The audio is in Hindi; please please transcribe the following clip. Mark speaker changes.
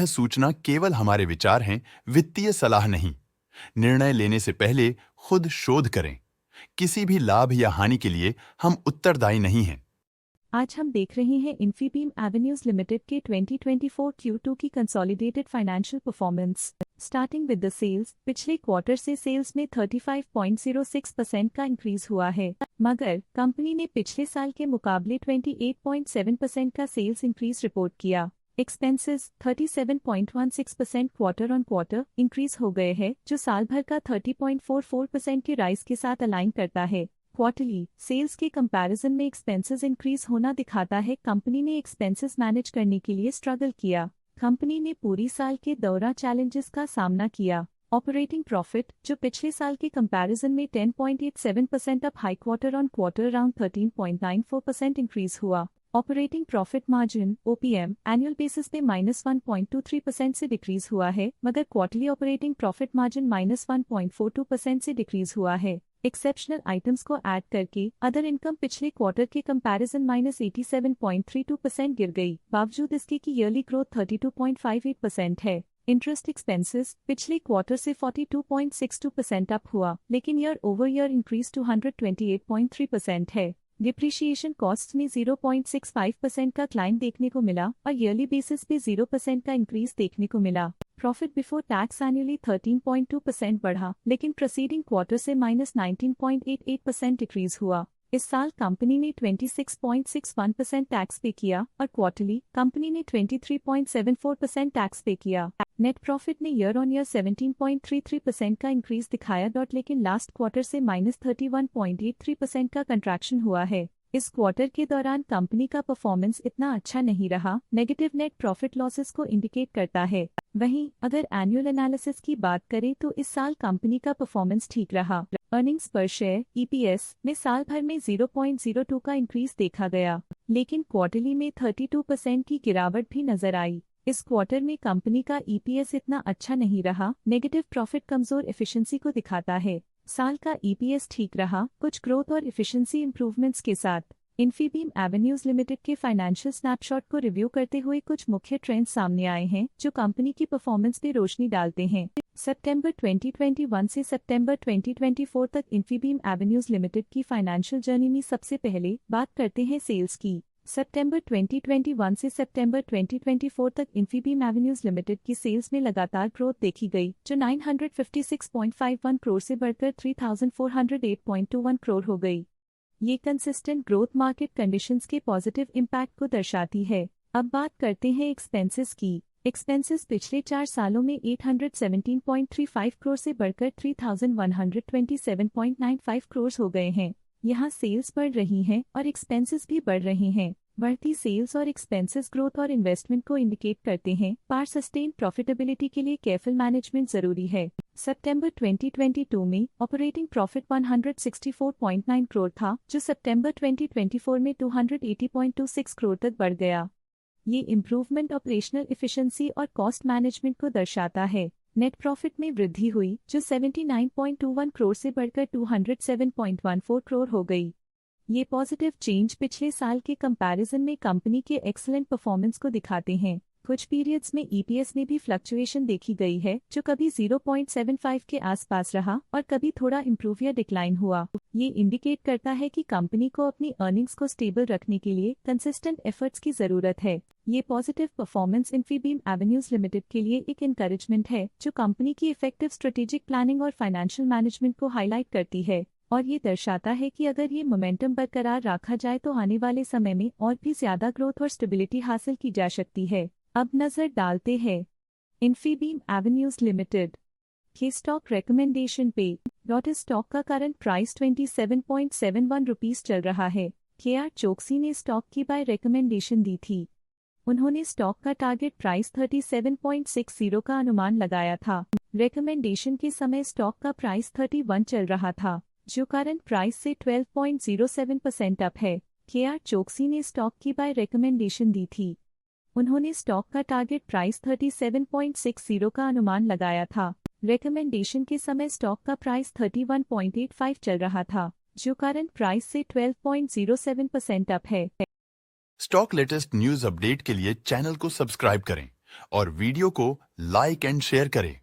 Speaker 1: सूचना केवल हमारे विचार हैं, वित्तीय सलाह नहीं। निर्णय लेने से पहले खुद शोध करें। किसी भी लाभ या हानि के लिए हम उत्तरदायी नहीं हैं।
Speaker 2: आज हम देख रहे हैं इन्फीबीम एवेन्यूज लिमिटेड के 2024 Q2 की consolidated financial performance. Starting with the sales, पिछले क्वार्टर से सेल्स में 35.06% का इंक्रीज हुआ है, मगर कंपनी ने पिछले साल के मुकाबले 28.7% का सेल्स इंक्रीज रिपोर्ट किया। Expenses 37.16% quarter on quarter increase हो गए हैं, जो साल भर का 30.44% की राइज के साथ अलाइन करता है। क्वार्टरली सेल्स के कंपैरिजन में एक्सपेंसेस इंक्रीज होना दिखाता है कंपनी ने एक्सपेंसेस मैनेज करने के लिए स्ट्रगल किया। कंपनी ने पूरी साल के दौरान चैलेंजेस का सामना किया। ऑपरेटिंग प्रॉफिट, जो पिछले साल के कंपैरिजन में 10.87% up high quarter on quarter around 13.94% increase हुआ। Operating profit margin OPM annual basis पे -1.23% से डिक्रीज हुआ है, मगर क्वार्टरली ऑपरेटिंग प्रॉफिट मार्जिन -1.42% से डिक्रीज हुआ है। एक्सेप्शनल आइटम्स को ऐड करके अदर इनकम पिछले क्वार्टर के कंपैरिजन -87.32% गिर गई, बावजूद इसके कि ईयरली ग्रोथ 32.58% है। इंटरेस्ट एक्सपेंसेस पिछले क्वार्टर से 42.62% अप हुआ, लेकिन ईयर ओवर ईयर इंक्रीज 228.3% है। डिप्रिशिएशन कॉस्ट में 0.65% का क्लाइम देखने को मिला और ईयरली बेसिस पे 0% का इंक्रीज देखने को मिला। प्रॉफिट बिफोर टैक्स एनुअली 13.2% बढ़ा, लेकिन प्रीसीडिंग क्वार्टर से -19.88% डिक्रीज हुआ। इस साल कंपनी ने 26.61% टैक्स पे किया और क्वार्टरली कंपनी ने 23.74% टैक्स पे किया। नेट प्रॉफिट ने ईयर ऑन ईयर 17.33% का इंक्रीज दिखाया, लेकिन लास्ट क्वार्टर से -31.83% का कंट्रैक्शन हुआ है। इस क्वार्टर के दौरान कंपनी का परफॉर्मेंस इतना अच्छा नहीं रहा, नेगेटिव नेट प्रॉफिट लॉसेस को इंडिकेट करता है। वहीं अगर एनुअल एनालिसिस की बात करें तो इस साल कंपनी का परफॉर्मेंस ठीक रहा। अर्निंग्स पर शेयर EPS में साल भर में 0.02 का इंक्रीज देखा गया, लेकिन क्वार्टरली में 32% की गिरावट भी नजर आई। इस क्वार्टर में कंपनी का EPS इतना अच्छा नहीं रहा, नेगेटिव प्रॉफिट कमजोर एफिशिएंसी को दिखाता है। साल का EPS ठीक रहा, कुछ ग्रोथ और एफिशिएंसी इंप्रूवमेंट्स के साथ। इन्फीबीम एवेन्यूज लिमिटेड के फाइनेंशियल स्नैपशॉट को रिव्यू करते हुए कुछ मुख्य ट्रेंड्स सामने आए हैं, जो कंपनी की परफॉर्मेंस पे रोशनी डालते हैं। सितंबर 2021 से सितंबर 2024 तक इन्फीबीम एवेन्यूज लिमिटेड की फाइनेंशियल जर्नी में सबसे पहले बात करते हैं सेल्स की। सितंबर 2021 से सितंबर 2024 तक इन्फीबीम एवेन्यूज लिमिटेड की सेल्स में लगातार ग्रोथ देखी गई, जो 956.51 करोड़ से बढ़कर 3408.21 करोड़ हो गई। ये कंसिस्टेंट ग्रोथ मार्केट कंडीशंस के पॉजिटिव इम्पैक्ट को दर्शाती है। अब बात करते हैं एक्सपेंसेस की। एक्सपेंसेस पिछले 4 सालों में 817.35 करोड़ से बढ़कर 3127.95 करोड़ हो गए हैं। यहाँ सेल्स बढ़ रही हैं और एक्सपेंसेस भी बढ़ रहे हैं। बढ़ती सेल्स और एक्सपेंसेस ग्रोथ और इन्वेस्टमेंट को इंडिकेट करते हैं, पर सस्टेन प्रॉफिटेबिलिटी के लिए केयरफुल मैनेजमेंट जरूरी है। सितंबर 2022 में ऑपरेटिंग प्रॉफिट 164.9 करोड़ था, जो सितंबर 2024 में 280.26 करोड़ तक बढ़ गया। ये इम्प्रूवमेंट ऑपरेशनल एफिशिएंसी और कॉस्ट मैनेजमेंट को दर्शाता है। नेट प्रॉफिट में वृद्धि हुई, जो 79.21 करोड़ से बढ़कर 207.14 करोड़ हो गई। ये पॉजिटिव चेंज पिछले साल के कंपैरिजन में कंपनी के एक्सीलेंट परफॉर्मेंस को दिखाते हैं। कुछ पीरियड्स में EPS में भी फ्लक्चुएशन देखी गई है, जो कभी 0.75 के आसपास रहा और कभी थोड़ा इम्प्रूव या डिक्लाइन हुआ। ये इंडिकेट करता है कि कंपनी को अपनी अर्निंग्स को स्टेबल रखने के लिए कंसिस्टेंट एफर्ट्स की जरूरत है। ये positive performance Infibeam avenues limited के लिए एक एनकरेजमेंट है, जो कंपनी की इफेक्टिव स्ट्रेटेजिक प्लानिंग और फाइनेंशियल मैनेजमेंट को हाईलाइट करती है, और ये दर्शाता है कि अगर ये मोमेंटम बरकरार रखा जाए तो आने वाले समय में और भी ज्यादा ग्रोथ और स्टेबिलिटी हासिल की जा सकती है। अब नजर डालते हैं इन्फीबीम एवेन्यूज लिमिटेड के स्टॉक रिकमेंडेशन पे। डॉट स्टॉक का करंट प्राइस 27.71 रुपीस चल रहा है। KR चोकसी ने स्टॉक की बाय रिकमेंडेशन दी थी। उन्होंने स्टॉक का टारगेट प्राइस 37.60 का अनुमान लगाया था। रिकमेंडेशन के समय स्टॉक का प्राइस 31 चल रहा था, जो करंट प्राइस से 12.07% अप है। KR चोकसी ने स्टॉक की बाय रिकमेंडेशन दी थी। उन्होंने स्टॉक का टारगेट प्राइस 37.60 का अनुमान लगाया था। रिकमेंडेशन के समय स्टॉक का प्राइस 31.85 चल रहा था, जो करंट प्राइस से 12.07% अप है।
Speaker 1: स्टॉक लेटेस्ट न्यूज अपडेट के लिए चैनल को सब्सक्राइब करें और वीडियो को लाइक एंड शेयर करें।